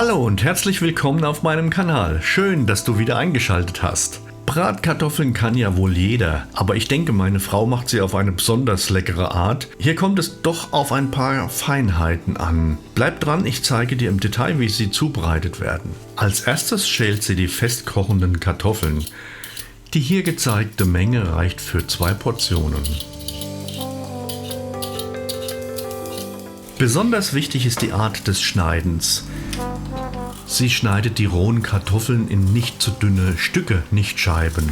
Hallo und herzlich willkommen auf meinem Kanal. Schön, dass du wieder eingeschaltet hast. Bratkartoffeln kann ja wohl jeder, aber ich denke, meine Frau macht sie auf eine besonders leckere Art. Hier kommt es doch auf ein paar Feinheiten an. Bleib dran, ich zeige dir im Detail, wie sie zubereitet werden. Als erstes schält sie die festkochenden Kartoffeln. Die hier gezeigte Menge reicht für 2 Portionen. Besonders wichtig ist die Art des Schneidens. Sie schneidet die rohen Kartoffeln in nicht zu dünne Stücke, nicht Scheiben.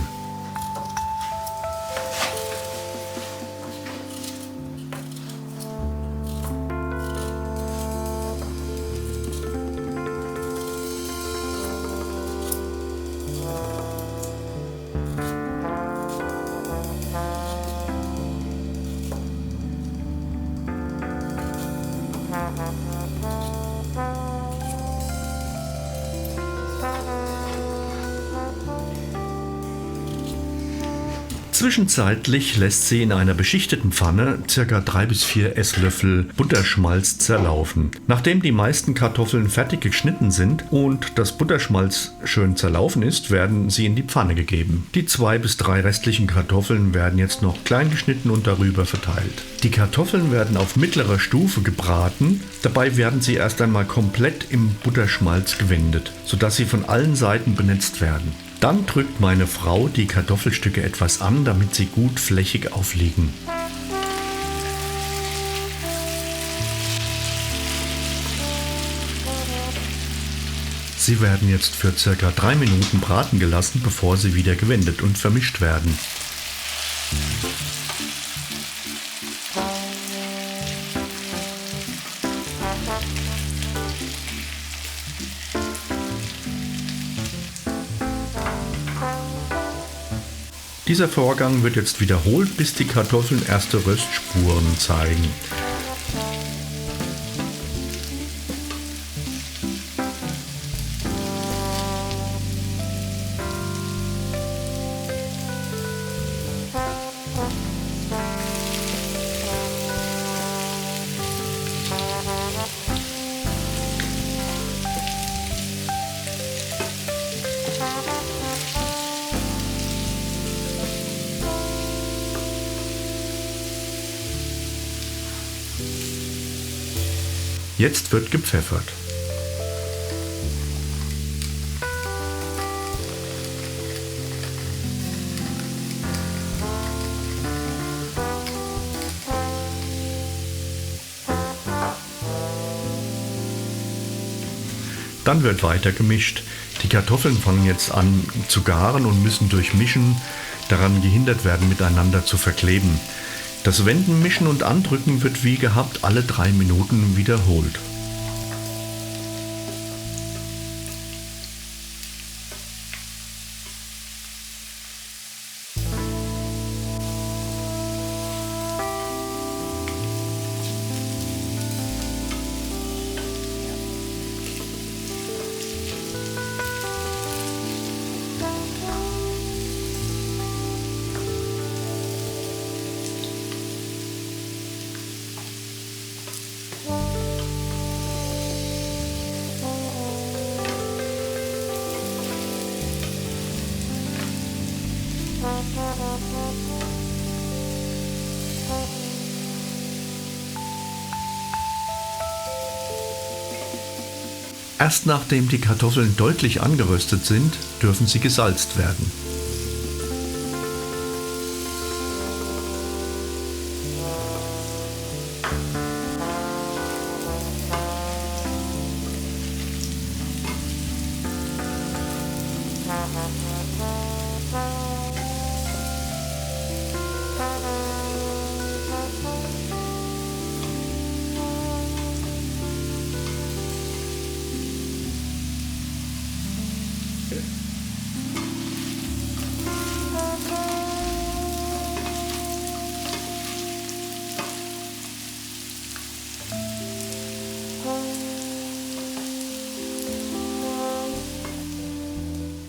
Zwischenzeitlich lässt sie in einer beschichteten Pfanne ca. 3 bis 4 Esslöffel Butterschmalz zerlaufen. Nachdem die meisten Kartoffeln fertig geschnitten sind und das Butterschmalz schön zerlaufen ist, werden sie in die Pfanne gegeben. Die 2 bis 3 restlichen Kartoffeln werden jetzt noch klein geschnitten und darüber verteilt. Die Kartoffeln werden auf mittlerer Stufe gebraten. Dabei werden sie erst einmal komplett im Butterschmalz gewendet, sodass sie von allen Seiten benetzt werden. Dann drückt meine Frau die Kartoffelstücke etwas an, damit sie gut flächig aufliegen. Sie werden jetzt für ca. 3 Minuten braten gelassen, bevor sie wieder gewendet und vermischt werden. Dieser Vorgang wird jetzt wiederholt, bis die Kartoffeln erste Röstspuren zeigen. Jetzt wird gepfeffert. Dann wird weiter gemischt. Die Kartoffeln fangen jetzt an zu garen und müssen durch Mischen daran gehindert werden, miteinander zu verkleben. Das Wenden, Mischen und Andrücken wird wie gehabt alle 3 Minuten wiederholt. Erst nachdem die Kartoffeln deutlich angeröstet sind, dürfen sie gesalzt werden.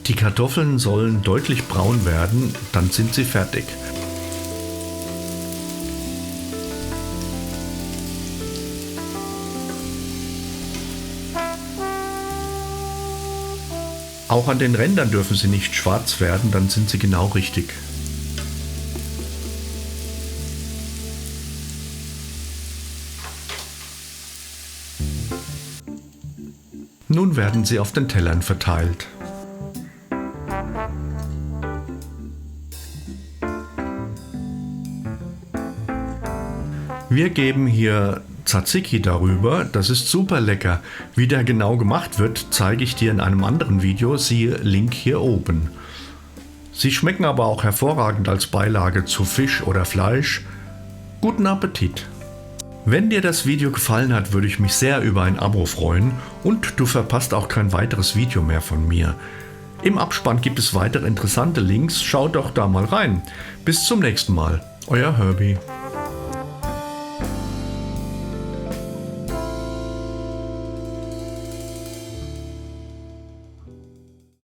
Die Kartoffeln sollen deutlich braun werden, dann sind sie fertig. Auch an den Rändern dürfen sie nicht schwarz werden, dann sind sie genau richtig. Nun werden sie auf den Tellern verteilt. Wir geben hier Tzatziki darüber, das ist super lecker. Wie der genau gemacht wird, zeige ich dir in einem anderen Video, siehe Link hier oben. Sie schmecken aber auch hervorragend als Beilage zu Fisch oder Fleisch. Guten Appetit! Wenn dir das Video gefallen hat, würde ich mich sehr über ein Abo freuen und du verpasst auch kein weiteres Video mehr von mir. Im Abspann gibt es weitere interessante Links, schau doch da mal rein. Bis zum nächsten Mal, euer Herbie.